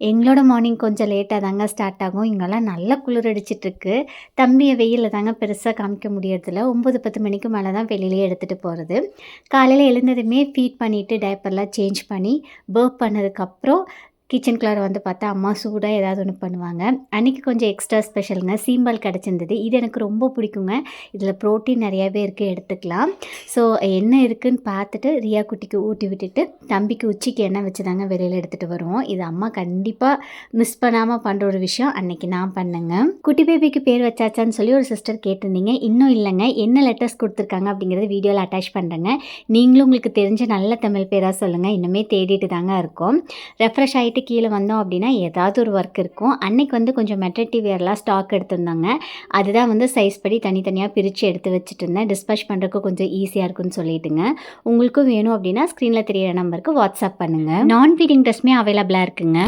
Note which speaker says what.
Speaker 1: எங்களோட மார்னிங் கொஞ்சம் லேட்டா தாங்க ஸ்டார்ட் ஆகும். இங்கலாம் நல்லா குளிர் அடிச்சிட்டுருக்கு. தம்பிய வெயில்ல தாங்க பெருசா காமிக்க முடியறதில்ல. 9, 10 மணிக்கு மேல தான் வெளியிலயே எடுத்துட்டு போறது. காலையில எழுந்ததுமே ஃபீட் பண்ணிட்டு டயப்பர்லாம் சேஞ்ச் பண்ணி, பர்ப் பண்ணதுக்கப்புறம் கிச்சனுக்குள்ளார வந்து பார்த்தா, அம்மா சூடா ஏதாவது ஒண்ணு பண்ணுவாங்க. அன்னைக்கு கொஞ்சம் எக்ஸ்ட்ரா ஸ்பெஷலுங்க. சீம்பால் கிடைச்சிருந்தது. இது எனக்கு ரொம்ப பிடிக்குங்க. இதில புரோட்டீன் நெறையாவே இருக்கு எடுத்துக்கலாம். ஸோ என்ன இருக்குன்னு பார்த்துட்டு ரியா குட்டிக்கு ஊட்டி விட்டுட்டு, தம்பிக்கு உச்சிக்கு எண்ணெய் வச்சு தாங்க வெளியில எடுத்துட்டு வருவோம். இது அம்மா கண்டிப்பா மிஸ் பண்ணாம பண்ற ஒரு விஷயம். அன்னைக்கு நான் பண்ணேங்க. குட்டி பேபிக்கு பேர் வச்சாச்சான்னு சொல்லி ஒரு சிஸ்டர் கேட்டிருந்தீங்க. இன்னும் இல்லங்க. என்ன லெட்டர்ஸ் குடுத்துருக்காங்க அப்படிங்கிறத வீடியோல அட்டாச் பண்றேங்க. நீங்களும் உங்களுக்கு தெரிஞ்ச நல்ல தமிழ் பேரா சொல்லுங்க. இன்னுமே தேடிட்டு தாங்க இருக்கோம். ரெஃப்ரெஷ் ஆயிட்டு கீழ வந்தோம் அப்படின்னா, ஏதாவது ஒரு ஒர்க் இருக்கும். அன்னைக்கு வந்து கொஞ்சம் மெட்டர்னிட்டி வியர்லாம் ஸ்டாக் எடுத்திருந்தாங்க. அதுதான் வந்து சைஸ் படி தனித்தனியா பிரிச்சு எடுத்து வச்சுட்டுருந்தேன். டிஸ்பேட்ச் பண்றதுக்கு கொஞ்சம் ஈஸியா இருக்குன்னு சொல்லிட்டுங்க. உங்களுக்கும் வேணும் அப்படின்னா, ஸ்க்ரீன்ல தெரியிற நம்பருக்கு வாட்ஸ்அப் பண்ணுங்க. நான் ஃபீடிங் ட்ரெஸ்ஸுமே அவைலபிளா இருக்குங்க.